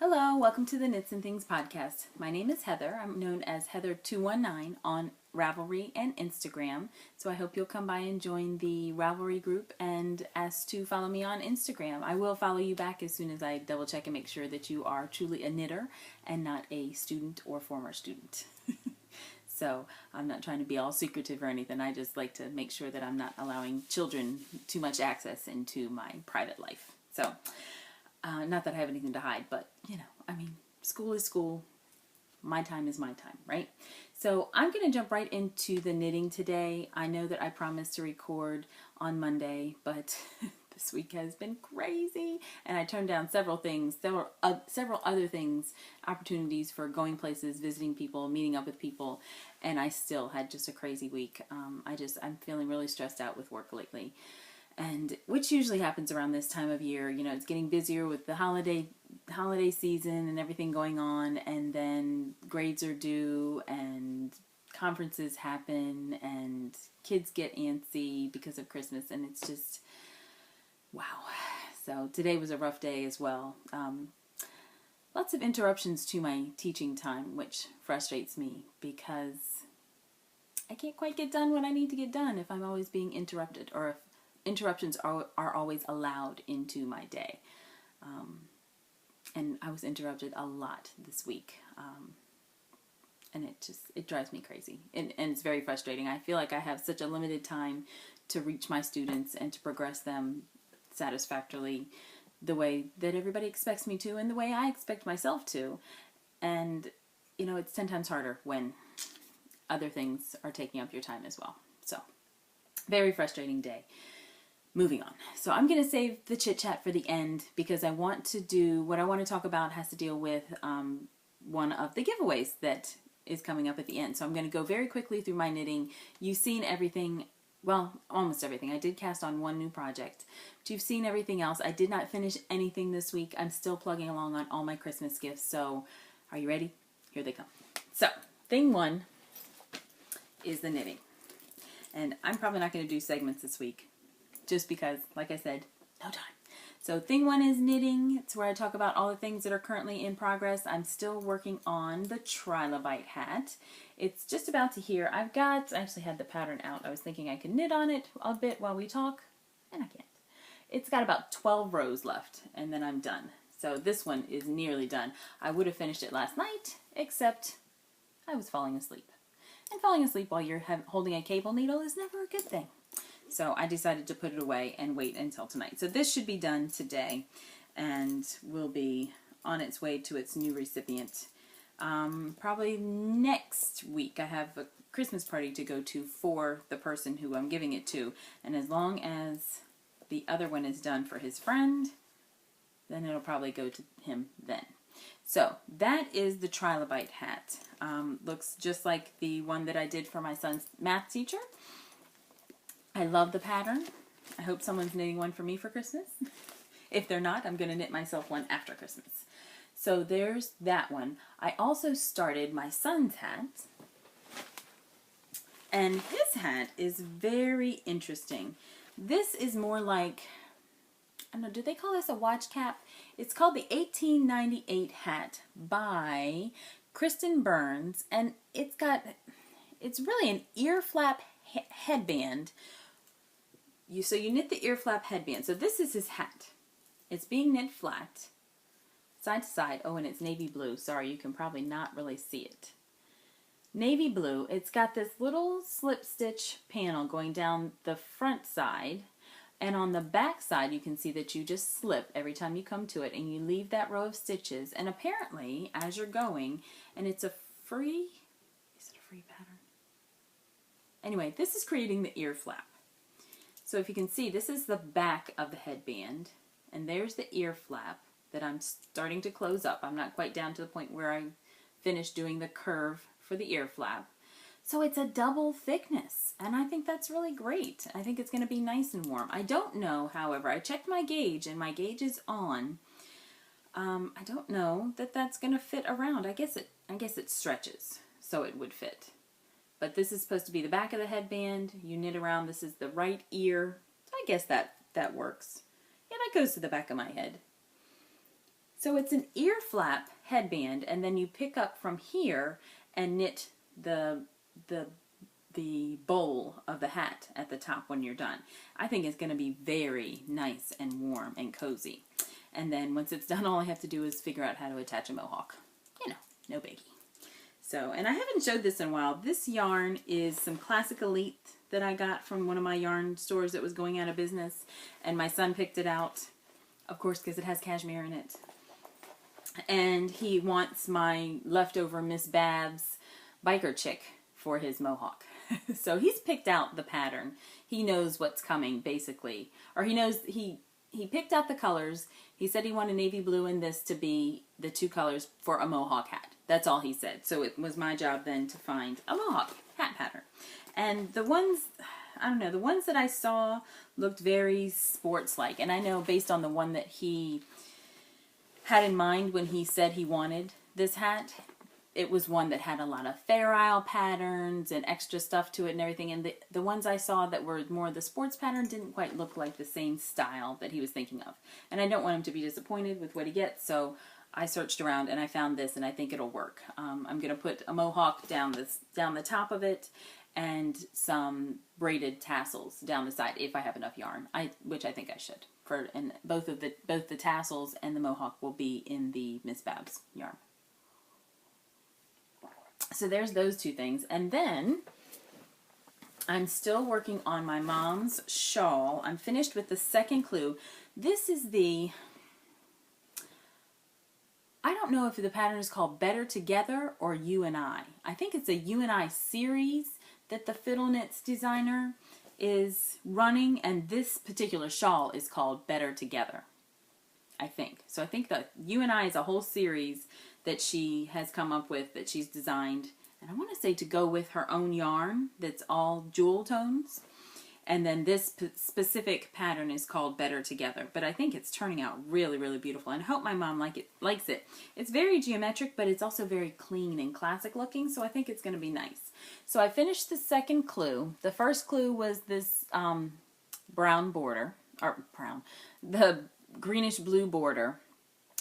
Hello, welcome to the Knits and Things podcast. My name is Heather. I'm known as Heather219 on Ravelry and Instagram. So I hope you'll come by and join the Ravelry group and ask to follow me on Instagram. I will follow you back as soon as I double check and make sure that you are truly a knitter and not a student or former student. So I'm not trying to be all secretive or anything. I just like to make sure that I'm not allowing children too much access into my private life. So not that I have anything to hide, but school is school. My time is my time, right? So I'm going to jump right into the knitting today. I know that I promised to record on Monday, but this week has been crazy, and I turned down several things. There were several other things, opportunities for going places, visiting people, meeting up with people, and I still had just a crazy week. I'm feeling really stressed out with work lately. And which usually happens around this time of year. You know, it's getting busier with the holiday season and everything going on, and then grades are due and conferences happen and kids get antsy because of Christmas, and it's just wow. So today was a rough day as well. Lots of interruptions to my teaching time, which frustrates me because I can't quite get done what I need to get done if I'm always being interrupted, or if interruptions are always allowed into my day. And I was interrupted a lot this week. And it drives me crazy. And it's very frustrating. I feel like I have such a limited time to reach my students and to progress them satisfactorily the way that everybody expects me to and the way I expect myself to. And, it's 10 times harder when other things are taking up your time as well. So, very frustrating day. Moving on. So I'm going to save the chit chat for the end because I want to do what I want to talk about has to deal with one of the giveaways that is coming up at the end. So I'm going to go very quickly through my knitting. You've seen everything, well, almost everything. I did cast on one new project, but you've seen everything else. I did not finish anything this week. I'm still plugging along on all my Christmas gifts. So are you ready? Here they come. So thing one is the knitting. And I'm probably not going to do segments this week, just because, like I said, no time. So thing one is knitting. It's where I talk about all the things that are currently in progress. I'm still working on the Trilobite hat. It's just about to here. I actually had the pattern out. I was thinking I could knit on it a bit while we talk, and I can't. It's got about 12 rows left, and then I'm done. So this one is nearly done. I would have finished it last night, except I was falling asleep. And falling asleep while you're holding a cable needle is never a good thing. So I decided to put it away and wait until tonight. So this should be done today and will be on its way to its new recipient. Probably next week. I have a Christmas party to go to for the person who I'm giving it to. And as long as the other one is done for his friend, then it'll probably go to him then. So that is the Trilobite hat. Looks just like the one that I did for my son's math teacher. I love the pattern. I hope someone's knitting one for me for Christmas. If they're not, I'm going to knit myself one after Christmas. So there's that one. I also started my son's hat. And his hat is very interesting. This is more like, I don't know, do they call this a watch cap? It's called the 1898 hat by Kristen Burns. And it's really an ear flap headband. So you knit the ear flap headband. So this is his hat. It's being knit flat, side to side. Oh, and it's navy blue. Sorry, you can probably not really see it. Navy blue. It's got this little slip stitch panel going down the front side. And on the back side, you can see that you just slip every time you come to it. And you leave that row of stitches. And apparently, as you're going, and it's a free, is it a free pattern? Anyway, this is creating the ear flap. So if you can see, this is the back of the headband, and there's the ear flap that I'm starting to close up. I'm not quite down to the point where I finished doing the curve for the ear flap. So it's a double thickness, and I think that's really great. I think it's going to be nice and warm. I don't know, however, I checked my gauge, and my gauge is on. I don't know that that's going to fit around. I guess it stretches, so it would fit. But this is supposed to be the back of the headband. You knit around. This is the right ear. So I guess that works. Yeah, that goes to the back of my head. So it's an ear flap headband, and then you pick up from here and knit the bowl of the hat at the top when you're done. I think it's going to be very nice and warm and cozy. And then once it's done, all I have to do is figure out how to attach a mohawk. You know, no biggie. So, and I haven't showed this in a while. This yarn is some Classic Elite that I got from one of my yarn stores that was going out of business. And my son picked it out, of course, because it has cashmere in it. And he wants my leftover Miss Babs biker chick for his mohawk. So he's picked out the pattern. He knows what's coming, basically. Or he knows, he picked out the colors. He said he wanted navy blue and this to be the two colors for a mohawk hat. That's all he said. So it was my job then to find a mohawk hat pattern. And the ones, I don't know, the ones that I saw looked very sports-like. And I know based on the one that he had in mind when he said he wanted this hat, it was one that had a lot of Fair Isle patterns and extra stuff to it and everything. And the ones I saw that were more the sports pattern didn't quite look like the same style that he was thinking of. And I don't want him to be disappointed with what he gets, so I searched around and I found this, and I think it'll work. I'm going to put a mohawk down the top of it and some braided tassels down the side if I have enough yarn, which I think I should. And both the tassels and the mohawk will be in the Miss Babs yarn. So there's those two things. And then I'm still working on my mom's shawl. I'm finished with the second clue. This is I don't know if the pattern is called Better Together or You and I. I think it's a You and I series that the Fiddle Knits designer is running, and this particular shawl is called Better Together, I think. So I think that You and I is a whole series that she has come up with, that she's designed, and I want to say to go with her own yarn that's all jewel tones. And then this specific pattern is called Better Together. But I think it's turning out really, really beautiful. And I hope my mom likes it. It's very geometric, but it's also very clean and classic looking. So I think it's going to be nice. So I finished the second clue. The first clue was this brown border. The greenish blue border.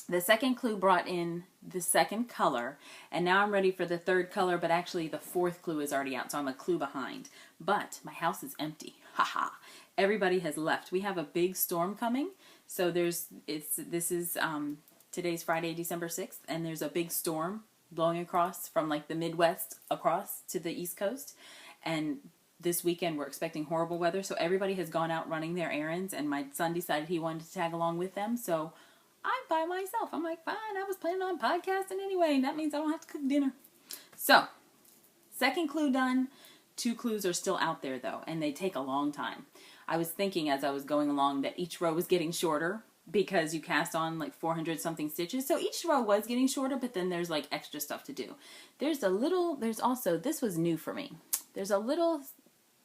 The second clue brought in the second color, and now I'm ready for the third color, but actually the fourth clue is already out, so I'm a clue behind. But my house is empty. Haha. Everybody has left. We have a big storm coming, so today's Friday, December 6th, and there's a big storm blowing across from like the Midwest across to the East Coast, and this weekend we're expecting horrible weather, so everybody has gone out running their errands, and my son decided he wanted to tag along with them, so I'm by myself. I'm like, fine, I was planning on podcasting anyway. That means I don't have to cook dinner. So, second clue done. 2 clues are still out there, though, and they take a long time. I was thinking as I was going along that each row was getting shorter because you cast on like 400-something stitches. So each row was getting shorter, but then there's like extra stuff to do. There's also, this was new for me. There's a little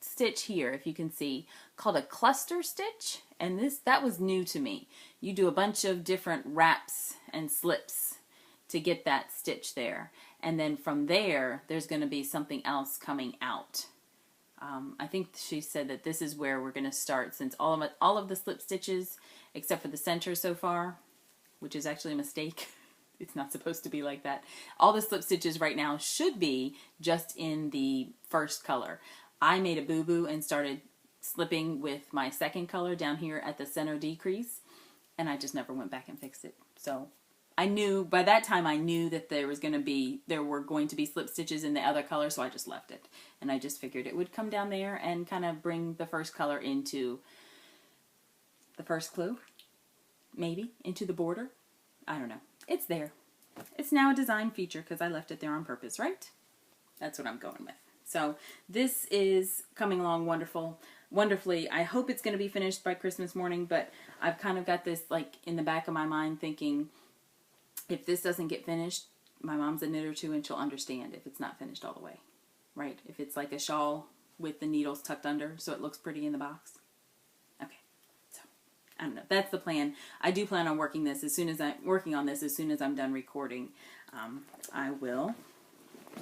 stitch here, if you can see, called a cluster stitch, and that was new to me. You do a bunch of different wraps and slips to get that stitch there, and then from there there's going to be something else coming out. I think she said that this is where we're going to start, since all of the slip stitches except for the center so far, which is actually a mistake. It's not supposed to be like that. All the slip stitches right now should be just in the first color. I made a boo-boo and started slipping with my second color down here at the center decrease, and I just never went back and fixed it. So I knew, by that time I knew that there were going to be slip stitches in the other color, so I just left it. And I just figured it would come down there and kind of bring the first color into the first clue, maybe, into the border. I don't know. It's there. It's now a design feature because I left it there on purpose, right? That's what I'm going with. So this is coming along wonderfully. I hope it's going to be finished by Christmas morning, but I've kind of got this like in the back of my mind thinking, if this doesn't get finished, my mom's a knitter too, and she'll understand if it's not finished all the way, right? If it's like a shawl with the needles tucked under so it looks pretty in the box. Okay, so I don't know. That's the plan. I do plan on working on this as soon as I'm done recording. I will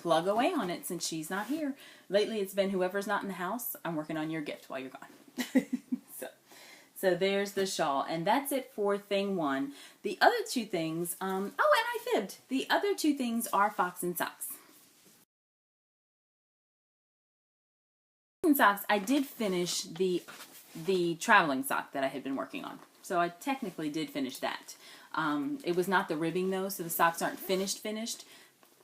plug away on it since she's not here. Lately it's been whoever's not in the house, I'm working on your gift while you're gone. So there's the shawl, and that's it for thing one. The other two things, oh, and I fibbed. The other two things are Fox and Socks. And Socks, I did finish the traveling sock that I had been working on. So I technically did finish that. It was not the ribbing though, so the socks aren't finished,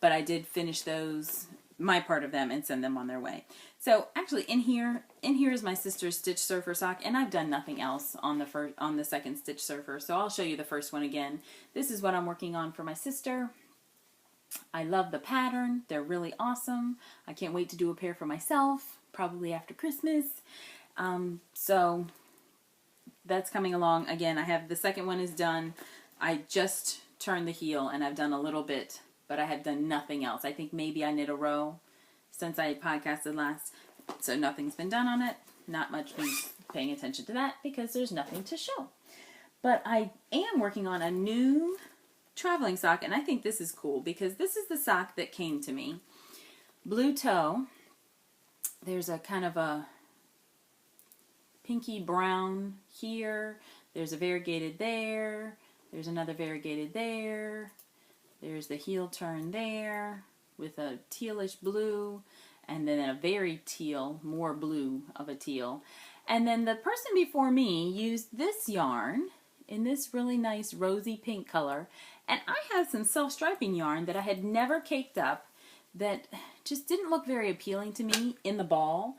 but I did finish those, my part of them, and send them on their way. So actually in here is my sister's Stitch Surfer sock, and I've done nothing else on the second Stitch Surfer, so I'll show you the first one again. This is what I'm working on for my sister. I love the pattern. They're really awesome. I can't wait to do a pair for myself, probably after Christmas. So that's coming along. Again, I have the second one is done. I just turned the heel and I've done a little bit, but I have done nothing else. I think maybe I knit a row since I podcasted last, so nothing's been done on it. Not much me paying attention to that because there's nothing to show. But I am working on a new traveling sock, and I think this is cool because this is the sock that came to me. Blue toe. There's a kind of a pinky brown here. There's a variegated there. There's another variegated there. There's the heel turn there with a tealish blue, and then a very teal, more blue of a teal. And then the person before me used this yarn in this really nice rosy pink color, and I have some self-striping yarn that I had never caked up that just didn't look very appealing to me in the ball,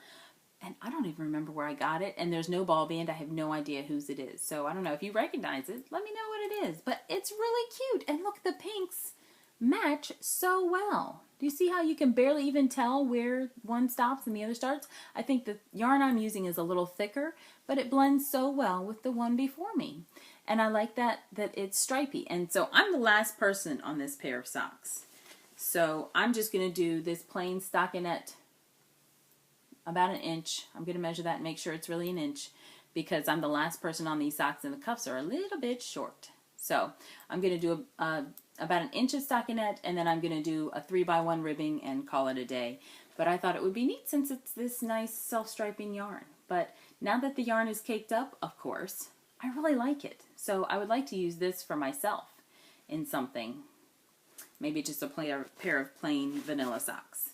and I don't even remember where I got it, and there's no ball band. I have no idea whose it is, so I don't know. If you recognize it, let me know what it is, but it's really cute, and look, the pinks match so well. Do you see how you can barely even tell where one stops and the other starts? I think the yarn I'm using is a little thicker, but it blends so well with the one before me. And I like that it's stripy. And so I'm the last person on this pair of socks. So I'm just going to do this plain stockinette about an inch. I'm going to measure that and make sure it's really an inch because I'm the last person on these socks and the cuffs are a little bit short. So I'm going to do about an inch of stockinette, and then I'm going to do a 3x1 ribbing and call it a day. But I thought it would be neat since it's this nice self-striping yarn. But now that the yarn is caked up, of course, I really like it. So I would like to use this for myself in something. Maybe just a pair of plain vanilla socks.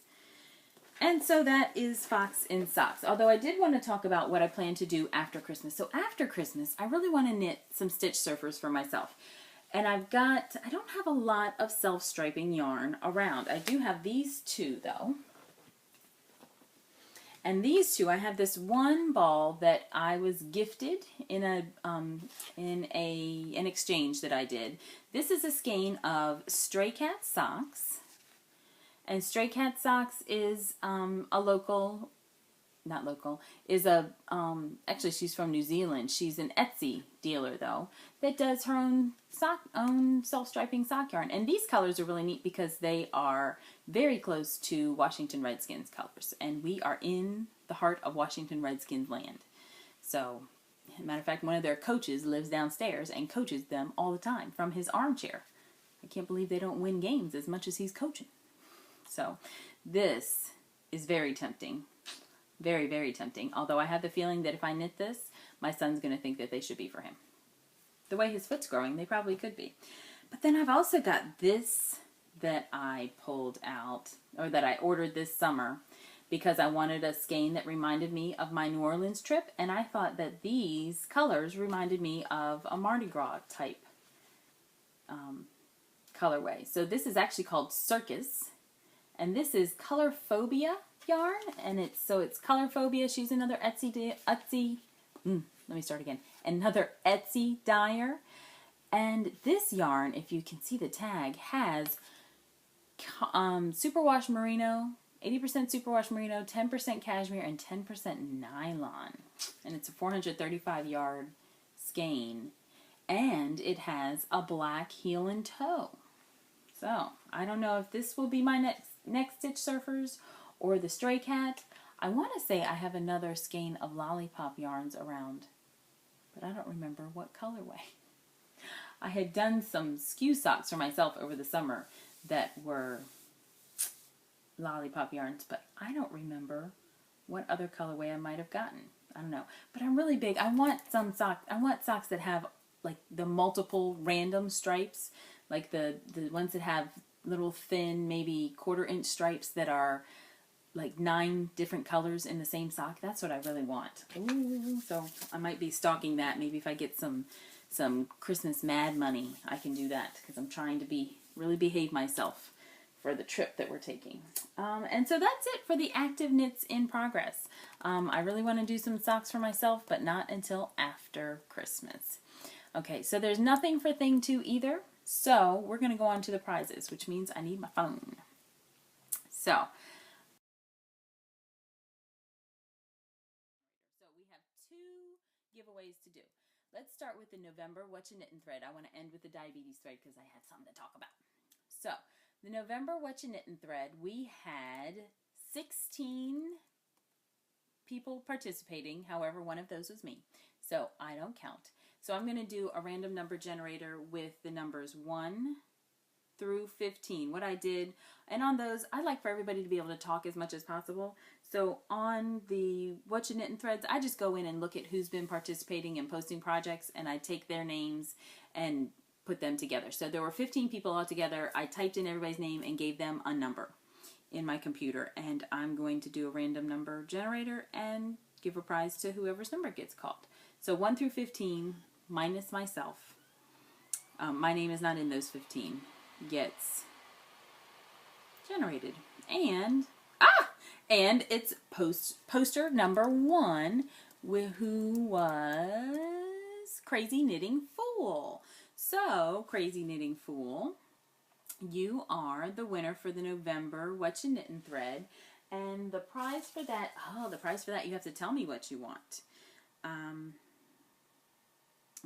And so that is Fox in Socks. Although I did want to talk about what I plan to do after Christmas. So after Christmas, I really want to knit some Stitch Surfers for myself. And I don't have a lot of self-striping yarn around. I do have these two though. And these two, I have this one ball that I was gifted in an exchange that I did. This is a skein of Stray Cat socks. And Stray Cat Socks is actually she's from New Zealand. She's an Etsy dealer though that does her own self-striping sock yarn. And these colors are really neat because they are very close to Washington Redskins colors. And we are in the heart of Washington Redskins land. So, as a matter of fact, one of their coaches lives downstairs and coaches them all the time from his armchair. I can't believe they don't win games as much as he's coaching. So this is very tempting. Very, very tempting. Although I have the feeling that if I knit this, my son's going to think that they should be for him. The way his foot's growing, they probably could be. But then I've also got this that I pulled out, or that I ordered this summer, because I wanted a skein that reminded me of my New Orleans trip, and I thought that these colors reminded me of a Mardi Gras type colorway. So this is actually called Circus. And this is Colorphobia yarn, and it's Colorphobia. She's another another Etsy dyer. And this yarn, if you can see the tag, has superwash merino, 80% superwash merino, 10% cashmere, and 10% nylon. And it's a 435 yard skein, and it has a black heel and toe. So I don't know if this will be my next Stitch Surfers or the Stray Cat. I want to say I have another skein of lollipop yarns around, but I don't remember what colorway. I had done some skew socks for myself over the summer that were lollipop yarns, but I don't remember what other colorway I might have gotten. I don't know. But I'm really big. I want socks that have like the multiple random stripes, like the ones that have little thin, maybe 1/4 inch stripes that are like 9 different colors in the same sock. That's what I really want. Ooh, so I might be stalking that. Maybe if I get some Christmas mad money, I can do that, because I'm trying to really behave myself for the trip that we're taking. And so that's it for the active knits in progress. I really want to do some socks for myself, but not until after Christmas. Okay, so there's nothing for thing 2 either. So we're going to go on to the prizes, which means I need my phone. So we have 2 giveaways to do. Let's start with the November What You Knitting thread. I want to end with the diabetes thread because I have something to talk about. So the November What You Knitting thread, we had 16 people participating. However, one of those was me, so I don't count. So I'm going to do a random number generator with the numbers 1 through 15. What I did, and on those, I like for everybody to be able to talk as much as possible. So on the What You Knitting threads, I just go in and look at who's been participating and posting projects, and I take their names and put them together. So there were 15 people all together. I typed in everybody's name and gave them a number in my computer, and I'm going to do a random number generator and give a prize to whoever's number gets called. So 1 through 15 minus myself. My name is not in those 15. Gets generated, and it's poster number 1, who was Crazy Knitting Fool. So Crazy Knitting Fool, you are the winner for the November What You Knitting thread, and the prize for that, you have to tell me what you want. I'm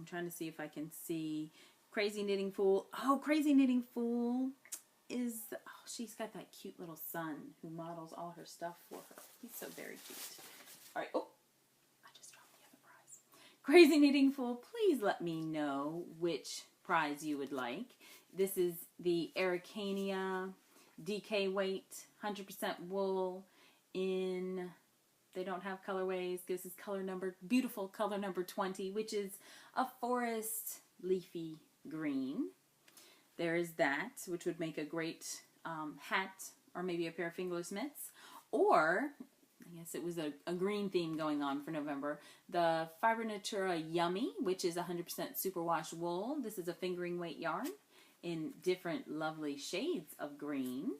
trying to see if I can see Crazy Knitting Fool. Oh, Crazy Knitting Fool is, she's got that cute little son who models all her stuff for her. He's so very cute. All right. Oh, I just dropped the other prize. Crazy Knitting Fool, please let me know which prize you would like. This is the Araucania DK weight, 100% wool in, they don't have colorways. This is beautiful color number 20, which is a forest leafy green. There is that, which would make a great hat, or maybe a pair of fingerless mitts. Or, I guess it was a green theme going on for November. The Fiber Natura Yummy, which is 100% superwash wool. This is a fingering weight yarn in different lovely shades of green.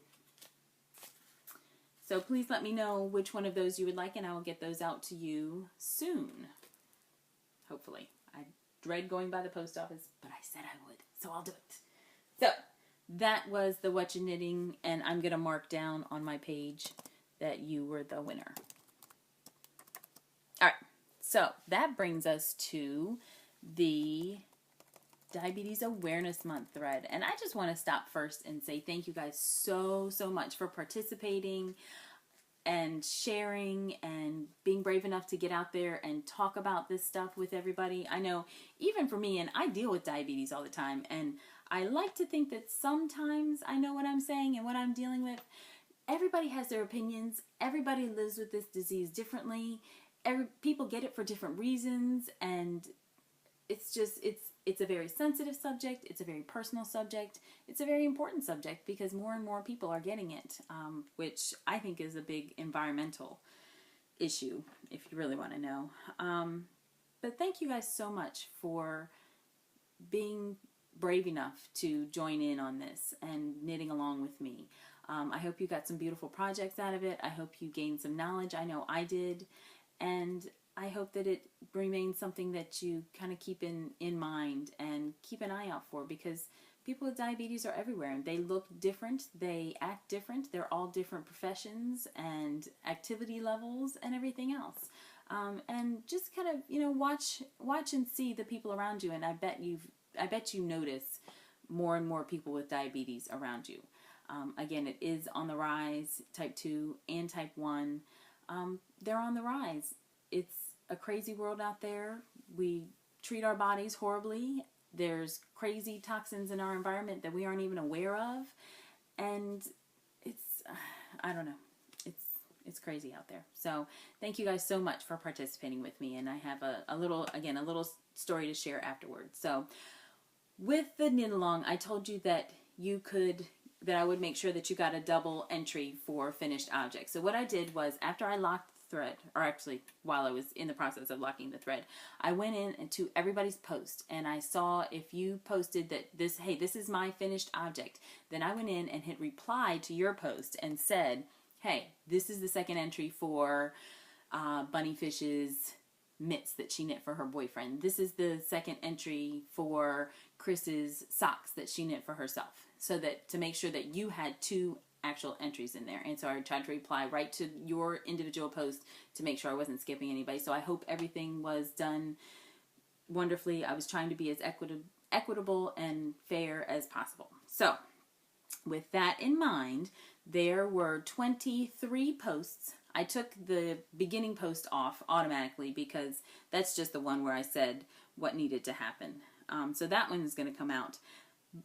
So please let me know which one of those you would like, and I will get those out to you soon. Hopefully. I dread going by the post office, but I said I would, so I'll do it. So that was the What You Knitting, and I'm going to mark down on my page that you were the winner. All right, so that brings us to the Diabetes Awareness Month thread. And I just want to stop first and say thank you guys so much for participating and sharing and being brave enough to get out there and talk about this stuff with everybody. I know even for me, and I deal with diabetes all the time, and I like to think that sometimes I know what I'm saying and what I'm dealing with. Everybody has their opinions. Everybody lives with this disease differently. People get it for different reasons, and it's a very sensitive subject. It's a very personal subject. It's a very important subject because more and more people are getting it, which I think is a big environmental issue, if you really want to know. But thank you guys so much for being brave enough to join in on this and knitting along with me. I hope you got some beautiful projects out of it. I hope you gained some knowledge. I know I did. And I hope that it remains something that you kind of keep in mind and keep an eye out for, because people with diabetes are everywhere and they look different, they act different, they're all different professions and activity levels and everything else. And just kind of, watch and see the people around you, and I bet you notice more and more people with diabetes around you. Again, it is on the rise. Type 2 and type 1, they're on the rise. It's a crazy world out there. We treat our bodies horribly. There's crazy toxins in our environment that we aren't even aware of. And it's, I don't know. It's crazy out there. So thank you guys so much for participating with me. And I have a little story to share afterwards. So with the knit along, I told you that I would make sure that you got a double entry for finished objects. So what I did was, after I locked the thread, or actually while I was in the process of locking the thread, I went in into everybody's post and I saw if you posted that hey, this is my finished object. Then I went in and hit reply to your post and said, hey, this is the second entry for Bunnyfish's mitts that she knit for her boyfriend. This is the second entry for Chris's socks that she knit for herself. So that to make sure that you had two actual entries in there. And so I tried to reply right to your individual post to make sure I wasn't skipping anybody. So I hope everything was done wonderfully. I was trying to be as equitable and fair as possible. So with that in mind, there were 23 posts. I took the beginning post off automatically because that's just the one where I said what needed to happen. So that one is going to come out.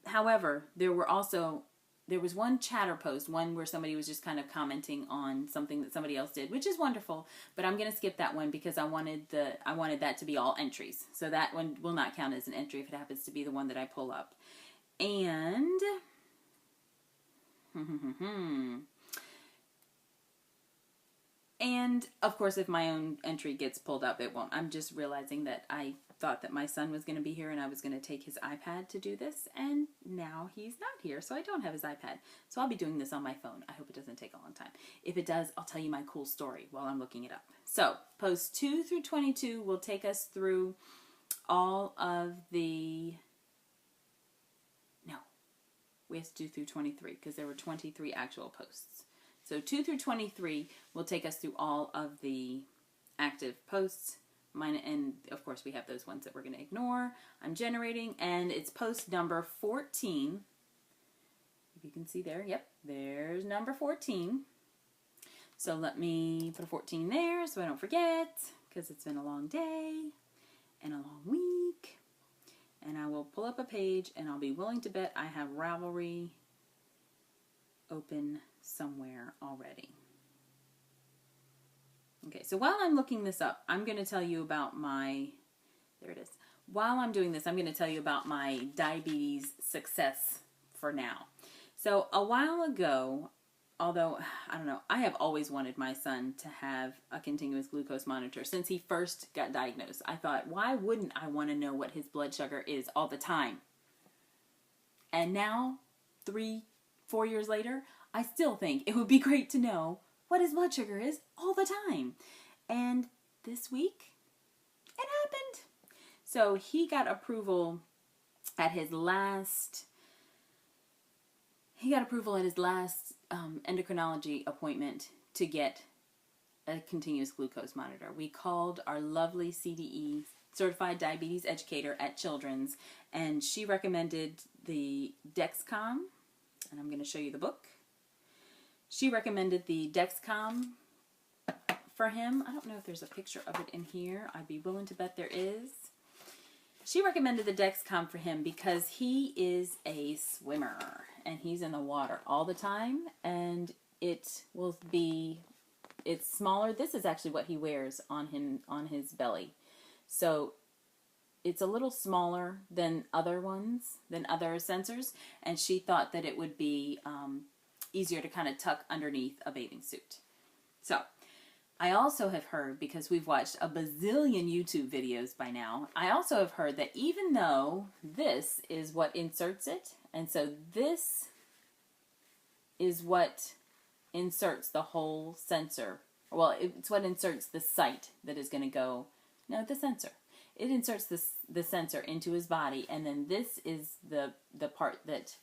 However, there was one chatter post, one where somebody was just kind of commenting on something that somebody else did, which is wonderful, but I'm going to skip that one because I wanted that to be all entries. So that one will not count as an entry if it happens to be the one that I pull up. And and of course, if my own entry gets pulled up, it won't. I'm just realizing that I thought that my son was going to be here and I was going to take his iPad to do this, and now he's not here, so I don't have his iPad. So I'll be doing this on my phone. I hope it doesn't take a long time. If it does, I'll tell you my cool story while I'm looking it up. So posts 2 through 22 will take us through all of the... No, we have to do through 23 because there were 23 actual posts. So 2 through 23 will take us through all of the active posts. And of course we have those ones that we're going to ignore. I'm generating, and it's post number 14. If you can see there, yep, there's number 14. So let me put a 14 there so I don't forget, because it's been a long day and a long week. And I will pull up a page, and I'll be willing to bet I have Ravelry open somewhere already. Okay, so while I'm looking this up, I'm going to tell you about there it is. While I'm doing this, I'm going to tell you about my diabetes success for now. So a while ago, although, I don't know, I have always wanted my son to have a continuous glucose monitor since he first got diagnosed. I thought, why wouldn't I want to know what his blood sugar is all the time? And now, 3-4 years later, I still think it would be great to know what his blood sugar is all the time. And this week, it happened. So he got approval at his last endocrinology appointment to get a continuous glucose monitor. We called our lovely CDE, Certified Diabetes Educator at Children's, and she recommended the Dexcom, and I'm going to show you the book. She recommended the Dexcom for him. I don't know if there's a picture of it in here. I'd be willing to bet there is. She recommended the Dexcom for him because he is a swimmer and he's in the water all the time, and it's smaller. This is actually what he wears on his belly. So it's a little smaller than other sensors, and she thought that it would be easier to kind of tuck underneath a bathing suit. So I also have heard, because we've watched a bazillion YouTube videos by now, I also have heard that even though this is what inserts it, and so this is what inserts the whole sensor, well, it's what inserts the site that is going to go, no, the sensor. It inserts the sensor into his body, and then this is the part that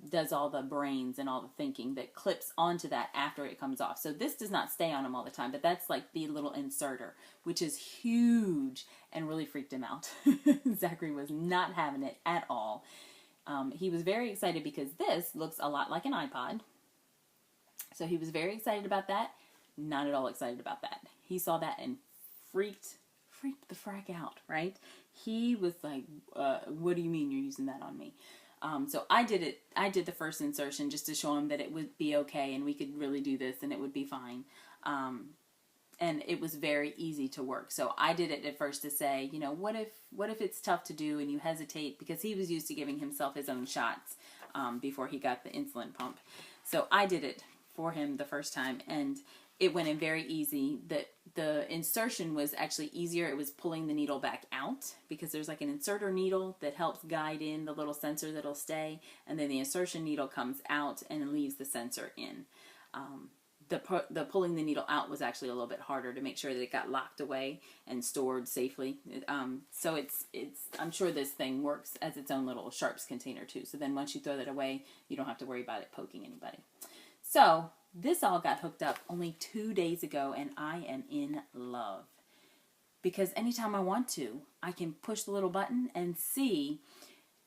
does all the brains and all the thinking that clips onto that after it comes off. So this does not stay on him all the time, but that's like the little inserter, which is huge and really freaked him out. Zachary was not having it at all. He was very excited because this looks a lot like an iPod. So he was very excited about that. Not at all excited about that. He saw that and freaked the frack out, right? He was like, what do you mean you're using that on me? So I did it. I did the first insertion just to show him that it would be okay and we could really do this and it would be fine. And it was very easy to work. So I did it at first to say, you know, what if it's tough to do and you hesitate, because he was used to giving himself his own shots before he got the insulin pump. So I did it for him the first time, and it went in very easy. The insertion was actually easier. It was pulling the needle back out, because there's like an inserter needle that helps guide in the little sensor that'll stay, and then the insertion needle comes out and leaves the sensor in. The pulling the needle out was actually a little bit harder to make sure that it got locked away and stored safely. So it's I'm sure this thing works as its own little sharps container too. So then once you throw that away, you don't have to worry about it poking anybody. So this all got hooked up only 2 days ago, and I am in love. Because anytime I want to, I can push the little button and see,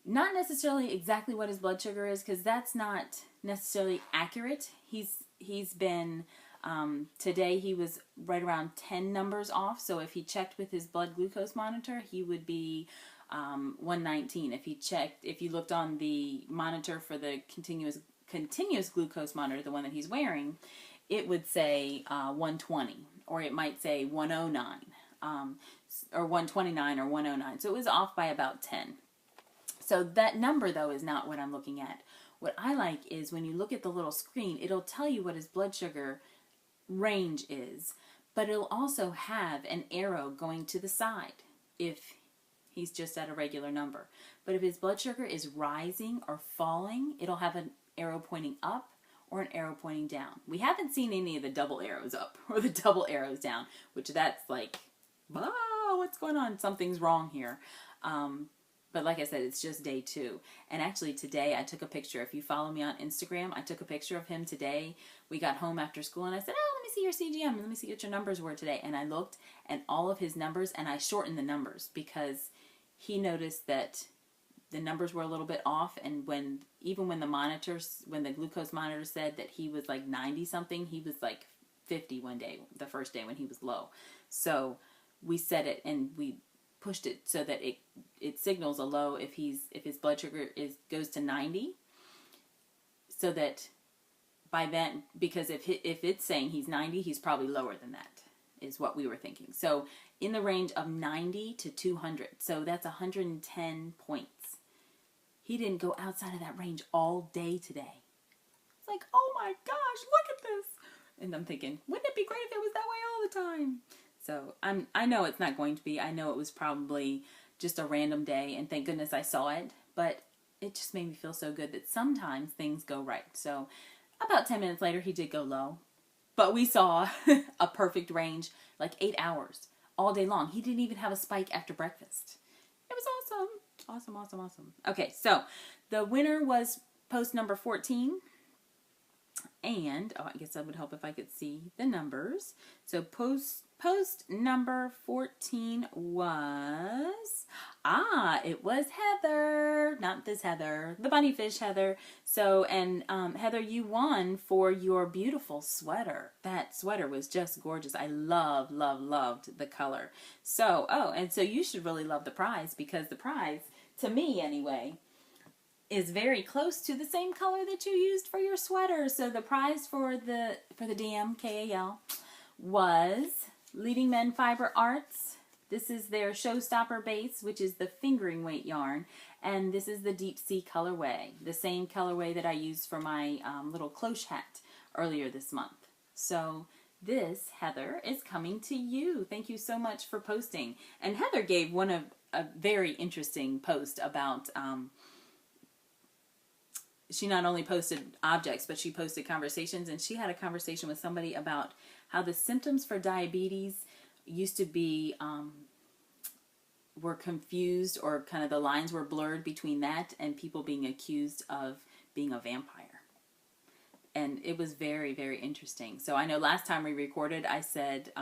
not necessarily exactly what his blood sugar is, because that's not necessarily accurate. He's been, today he was right around 10 numbers off. So if he checked with his blood glucose monitor, he would be 119. If you looked on the monitor for the continuous glucose monitor, the one that he's wearing, it would say 120, or it might say 109, or 129 or 109. So it was off by about 10. So that number, though, is not what I'm looking at. What I like is when you look at the little screen, it'll tell you what his blood sugar range is, but it'll also have an arrow going to the side if he's just at a regular number. But if his blood sugar is rising or falling, it'll have an arrow pointing up or an arrow pointing down. We haven't seen any of the double arrows up or the double arrows down, which that's like, oh, what's going on? Something's wrong here. But like I said, it's just day 2. And actually today I took a picture. If you follow me on Instagram, I took a picture of him today. We got home after school and I said, oh, let me see your CGM. Let me see what your numbers were today. And I looked and all of his numbers, and I shortened the numbers because he noticed that the numbers were a little bit off. And even when the glucose monitor said that he was like 90 something, he was like 50 one day, the first day when he was low. So we set it and we pushed it so that it signals a low if his blood sugar goes to 90, so that by then, because if it's saying he's 90, he's probably lower than that, is what we were thinking. So in the range of 90 to 200, so that's 110 points. He didn't go outside of that range all day today. It's like, oh my gosh, look at this. And I'm thinking, wouldn't it be great if it was that way all the time? So I know it's not going to be. I know it was probably just a random day, and thank goodness I saw it. But it just made me feel so good that sometimes things go right. So about 10 minutes later, he did go low. But we saw a perfect range, like 8 hours, all day long. He didn't even have a spike after breakfast. It was awesome. Awesome, awesome, awesome. Okay, so the winner was post number 14. And, I guess that would help if I could see the numbers. So post number 14 was, it was Heather, not this Heather, the bunny fish Heather. So, and Heather, you won for your beautiful sweater. That sweater was just gorgeous. I loved the color. So, and so you should really love the prize, because the prize, to me anyway, is very close to the same color that you used for your sweater. So the prize for the DMKAL was Leading Men Fiber Arts. This is their Showstopper base, which is the fingering weight yarn, and this is the Deep Sea colorway, the same colorway that I used for my little cloche hat earlier this month. So this, Heather, is coming to you. Thank you so much for posting. And Heather gave a very interesting post about she not only posted objects, but she posted conversations, and she had a conversation with somebody about how the symptoms for diabetes used to be, were confused, or kind of the lines were blurred between that and people being accused of being a vampire. And it was very, very interesting. So I know last time we recorded, I said,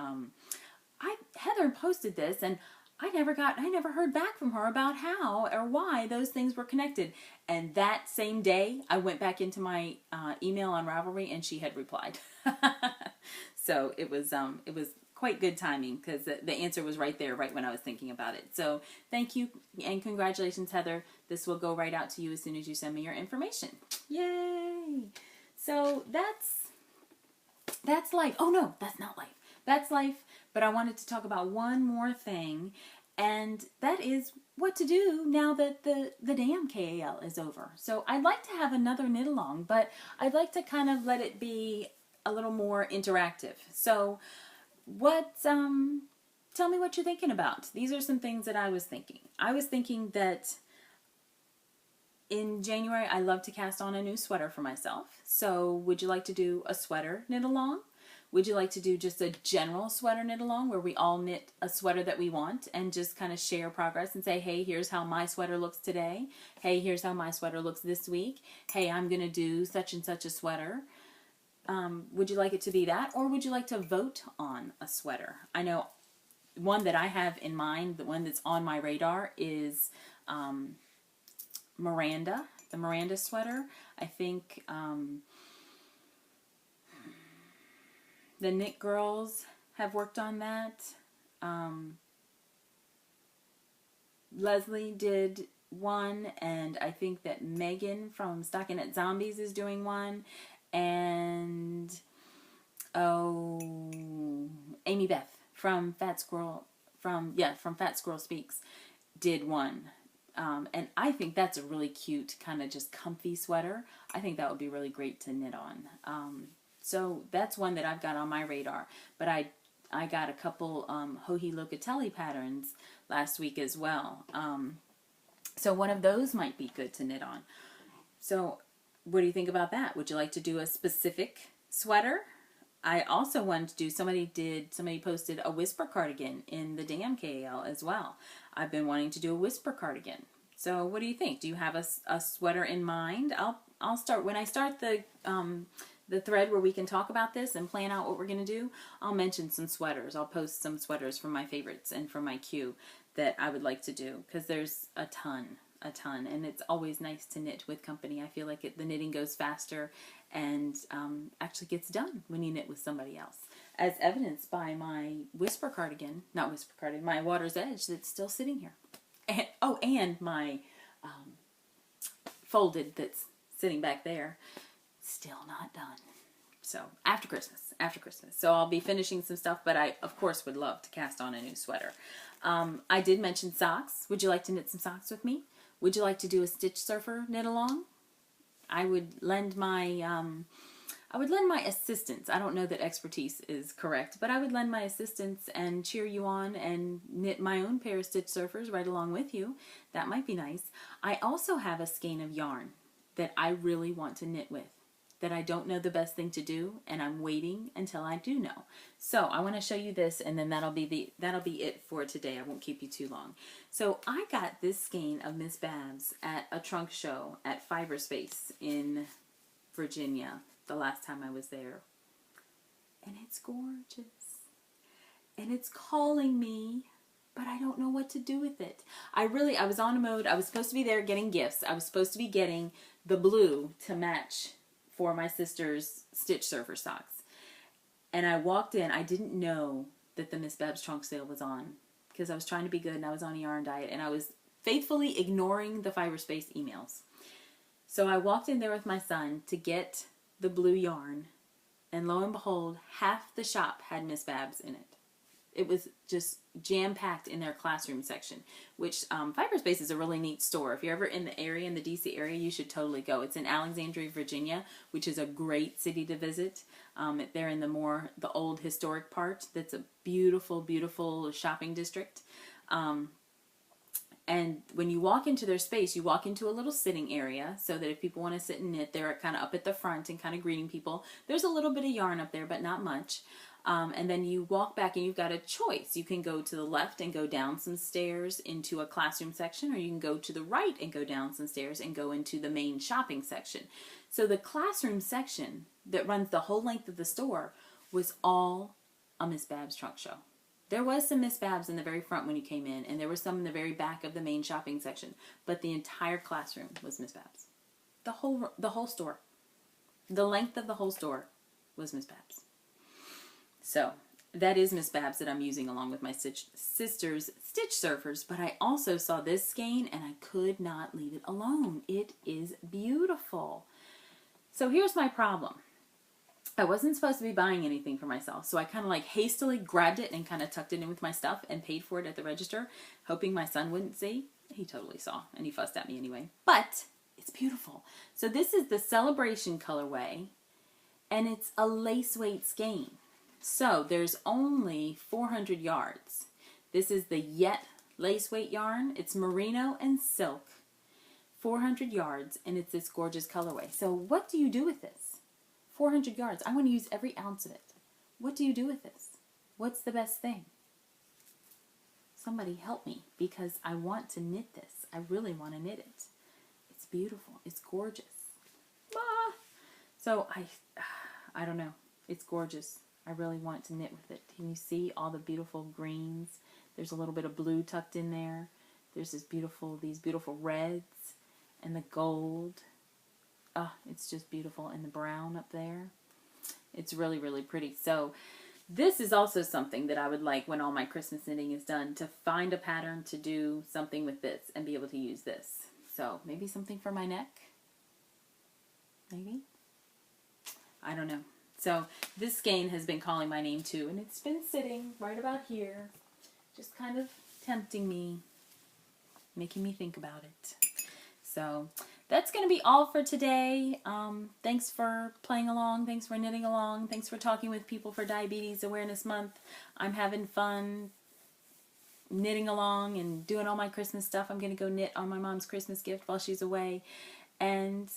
Heather posted this, and I never heard back from her about how or why those things were connected. And that same day, I went back into my email on Ravelry, and she had replied. So it was quite good timing because the answer was right there, right when I was thinking about it. So thank you and congratulations, Heather. This will go right out to you as soon as you send me your information. Yay! So that's life. Oh no, that's not life. That's life. But I wanted to talk about one more thing, and that is what to do now that the damn KAL is over. So I'd like to have another knit along, but I'd like to kind of let it be a little more interactive. So tell me what you're thinking about. These are some things that I was thinking. I was thinking that in January, I love to cast on a new sweater for myself. So would you like to do a sweater knit along? Would you like to do just a general sweater knit along where we all knit a sweater that we want and just kind of share progress and say, hey, here's how my sweater looks today. Hey, here's how my sweater looks this week. Hey, I'm going to do such and such a sweater. Would you like it to be that, or would you like to vote on a sweater? I know one that I have in mind, the one that's on my radar is Miranda, the Miranda sweater. I think the Knit Girls have worked on that. Leslie did one, and I think that Megan from Stockinette Zombies is doing one, and Amy Beth from Fat Squirrel Speaks did one. And I think that's a really cute kind of just comfy sweater. I think that would be really great to knit on. So that's one that I've got on my radar. But I got a couple Joji Locatelli patterns last week as well. So one of those might be good to knit on. So what do you think about that? Would you like to do a specific sweater? I also wanted to do, somebody posted a whisper cardigan in the damn KAL as well. I've been wanting to do a whisper cardigan. So what do you think? Do you have a sweater in mind? I'll start, when I start the thread where we can talk about this and plan out what we're going to do, I'll mention some sweaters. I'll post some sweaters from my favorites and from my queue that I would like to do, because there's a ton, and it's always nice to knit with company. I feel like the knitting goes faster and actually gets done when you knit with somebody else, as evidenced by my my Water's Edge that's still sitting here. And my folded that's sitting back there, still not done. So after Christmas. So I'll be finishing some stuff, but I, of course, would love to cast on a new sweater. I did mention socks. Would you like to knit some socks with me? Would you like to do a Stitch Surfer knit along? I would lend my assistance. I don't know that expertise is correct, but I would lend my assistance and cheer you on and knit my own pair of Stitch Surfers right along with you. That might be nice. I also have a skein of yarn that I really want to knit with, that I don't know the best thing to do, and I'm waiting until I do know. So I want to show you this, and then that'll be it for today. I won't keep you too long. So I got this skein of Miss Babs at a trunk show at Fiberspace in Virginia the last time I was there, and it's gorgeous, and it's calling me, but I don't know what to do with it. I was on a mode. I was supposed to be there getting gifts. I was supposed to be getting the blue to match for my sister's Stitch Surfer socks. And I walked in, I didn't know that the Miss Babs trunk sale was on, because I was trying to be good and I was on a yarn diet, and I was faithfully ignoring the Fiberspace emails. So I walked in there with my son to get the blue yarn, and lo and behold, half the shop had Miss Babs in it. It was just jam-packed in their classroom section, which Fiberspace is a really neat store. If you're ever in the area, in the DC area, you should totally go. It's in Alexandria, Virginia, which is a great city to visit. They're in the old historic part. That's a beautiful, beautiful shopping district. And when you walk into their space, you walk into a little sitting area so that if people want to sit and knit, they're kind of up at the front and kind of greeting people. There's a little bit of yarn up there, but not much. And then you walk back and you've got a choice. You can go to the left and go down some stairs into a classroom section, or you can go to the right and go down some stairs and go into the main shopping section. So the classroom section that runs the whole length of the store was all a Miss Babs trunk show. There was some Miss Babs in the very front when you came in, and there was some in the very back of the main shopping section, but the entire classroom was Miss Babs. The whole store. The length of the whole store was Miss Babs. So that is Miss Babs that I'm using along with my sister's Stitch Surfers, but I also saw this skein and I could not leave it alone. It is beautiful. So here's my problem. I wasn't supposed to be buying anything for myself, so I kind of like hastily grabbed it and kind of tucked it in with my stuff and paid for it at the register, hoping my son wouldn't see. He totally saw, and he fussed at me anyway. But it's beautiful. So this is the Celebration colorway, and it's a lace weight skein. So there's only 400 yards. This is the Yet lace weight yarn. It's merino and silk, 400 yards, and it's this gorgeous colorway. So what do you do with this? 400 yards. I want to use every ounce of it. What do you do with this? What's the best thing? Somebody help me, because I want to knit this. I really want to knit it. It's beautiful. It's gorgeous. Ah! So I don't know. It's gorgeous. I really want to knit with it. Can you see all the beautiful greens? There's a little bit of blue tucked in there. There's these beautiful reds and the gold. Oh, it's just beautiful. And the brown up there. It's really, really pretty. So this is also something that I would like when all my Christmas knitting is done, to find a pattern to do something with this and be able to use this. So maybe something for my neck? Maybe? I don't know. So this skein has been calling my name too, and it's been sitting right about here, just kind of tempting me, making me think about it. So that's going to be all for today. Thanks for playing along. Thanks for knitting along. Thanks for talking with people for Diabetes Awareness Month. I'm having fun knitting along and doing all my Christmas stuff. I'm going to go knit on my mom's Christmas gift while she's away. And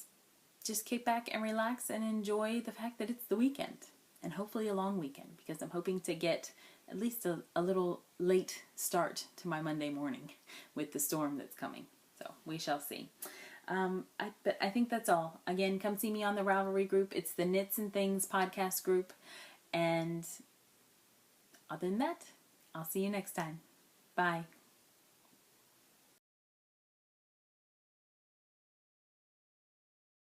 just kick back and relax and enjoy the fact that it's the weekend. And hopefully a long weekend, because I'm hoping to get at least a little late start to my Monday morning with the storm that's coming. So we shall see. I think that's all. Again, come see me on the Ravelry group. It's the Knits and Things podcast group. And other than that, I'll see you next time. Bye.